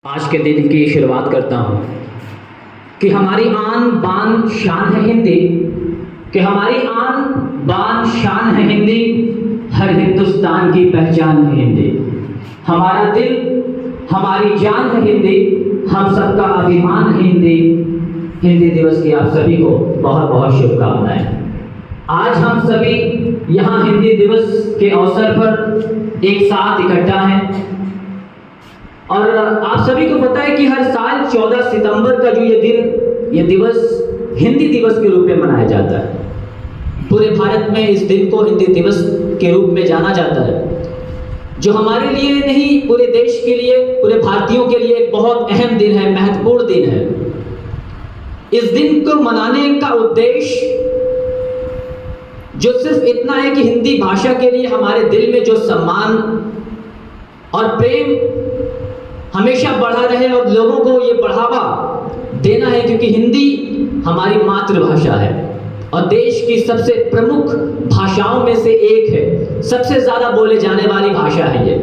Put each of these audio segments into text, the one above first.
आज के दिन की शुरुआत करता हूँ कि हमारी आन बान शान है हिंदी, कि हमारी आन बान शान है हिंदी, हर हिंदुस्तान की पहचान है हिंदी, हमारा दिल हमारी जान है हिंदी, हम सबका अभिमान है हिंदी। हिंदी दिवस की आप सभी को बहुत बहुत शुभकामनाएं। आज हम सभी यहाँ हिंदी दिवस के अवसर पर एक साथ इकट्ठा हैं और आप सभी को पता है कि हर साल 14 सितंबर का जो ये दिवस हिंदी दिवस के रूप में मनाया जाता है। पूरे भारत में इस दिन को हिंदी दिवस के रूप में जाना जाता है, जो हमारे लिए नहीं पूरे देश के लिए, पूरे भारतीयों के लिए एक बहुत अहम दिन है, महत्वपूर्ण दिन है। इस दिन को मनाने का उद्देश्य जो सिर्फ इतना है कि हिंदी भाषा के लिए हमारे दिल में जो सम्मान और प्रेम हमेशा बढ़ा रहे और लोगों को ये बढ़ावा देना है, क्योंकि हिंदी हमारी मातृभाषा है और देश की सबसे प्रमुख भाषाओं में से एक है, सबसे ज़्यादा बोले जाने वाली भाषा है ये।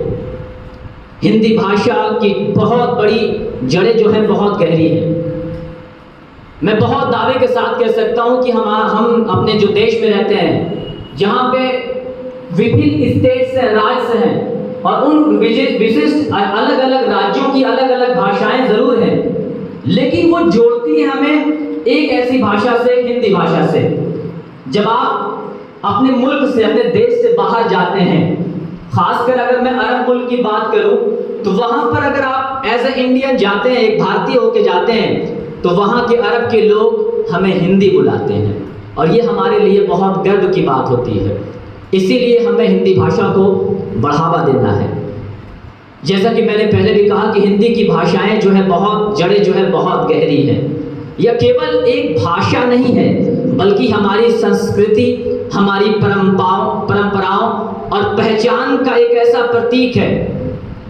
हिंदी भाषा की बहुत बड़ी जड़ें जो हैं बहुत गहरी हैं। मैं बहुत दावे के साथ कह सकता हूँ कि हम अपने जो देश में रहते हैं, जहाँ पे विभिन्न स्टेट्स हैं, राज्य हैं, और उन विशिष्ट अलग अलग राज्यों की अलग अलग भाषाएं जरूर हैं, लेकिन वो जोड़ती है हमें एक ऐसी भाषा से, हिंदी भाषा से। जब आप अपने मुल्क से, अपने देश से बाहर जाते हैं, खासकर अगर मैं अरब मुल्क की बात करूं, तो वहां पर अगर आप एज ए इंडियन जाते हैं, एक भारतीय होके जाते हैं, तो वहां के अरब के लोग हमें हिंदी बुलाते हैं और ये हमारे लिए बहुत गर्व की बात होती है। इसीलिए हमें हिंदी भाषा को बढ़ावा देना है। जैसा कि मैंने पहले भी कहा कि हिंदी की भाषाएं जो है बहुत जड़ें जो है बहुत गहरी हैं। यह केवल एक भाषा नहीं है, बल्कि हमारी संस्कृति, हमारी परंपराओं और पहचान का एक ऐसा प्रतीक है।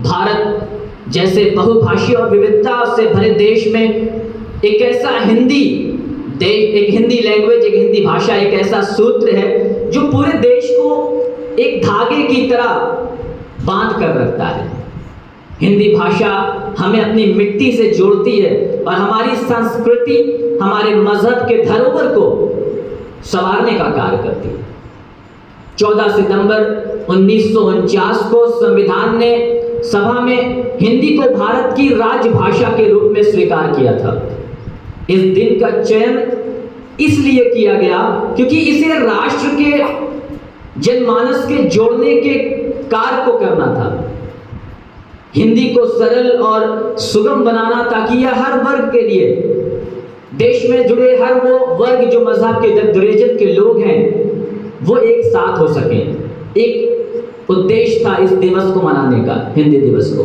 भारत जैसे बहुभाषी और विविधता से भरे देश में एक ऐसा एक हिंदी लैंग्वेज, एक हिंदी भाषा एक ऐसा सूत्र है जो पूरे देश को एक धागे की तरह बांध कर रखता है। हिंदी भाषा हमें अपनी मिट्टी से जोड़ती है और हमारी संस्कृति, हमारे मजहब के धरोहर को संवारने का कार्य करती है। 14 सितंबर 1949 को संविधान ने सभा में हिंदी को भारत की राजभाषा के रूप में स्वीकार किया था। इस दिन का चयन इसलिए किया गया क्योंकि इसे राष्ट्र के जनमानस के जोड़ने के कार्य को करना था। हिंदी को सरल और सुगम बनाना, ताकि यह हर वर्ग के लिए, देश में जुड़े हर वो वर्ग जो मजहब के दर्जन के लोग हैं, वो एक साथ हो सके। एक उद्देश्य था इस दिवस को मनाने का, हिंदी दिवस को।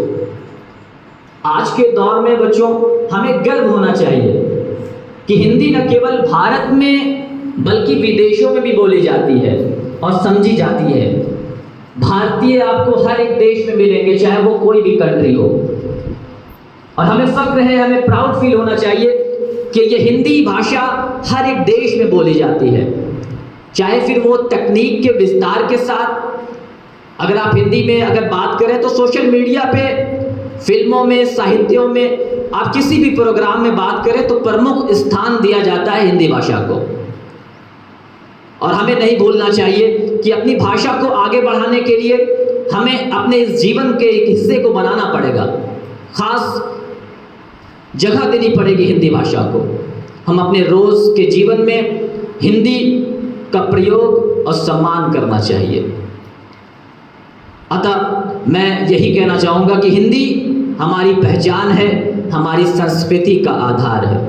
आज के दौर में बच्चों हमें गर्व होना चाहिए कि हिंदी न केवल भारत में बल्कि विदेशों में भी बोली जाती है और समझी जाती है। भारतीय आपको हर एक देश में मिलेंगे, चाहे वो कोई भी कंट्री हो, और हमें फक्र है, हमें प्राउड फील होना चाहिए कि ये हिंदी भाषा हर एक देश में बोली जाती है। चाहे फिर वो तकनीक के विस्तार के साथ, अगर आप हिंदी में अगर बात करें तो सोशल मीडिया पे, फिल्मों में, साहित्यों में, आप किसी भी प्रोग्राम में बात करें तो प्रमुख स्थान दिया जाता है हिंदी भाषा को। और हमें नहीं भूलना चाहिए कि अपनी भाषा को आगे बढ़ाने के लिए हमें अपने इस जीवन के एक हिस्से को बनाना पड़ेगा, खास जगह देनी पड़ेगी हिंदी भाषा को। हम अपने रोज के जीवन में हिंदी का प्रयोग और सम्मान करना चाहिए। अतः मैं यही कहना चाहूँगा कि हिंदी हमारी पहचान है, हमारी संस्कृति का आधार है।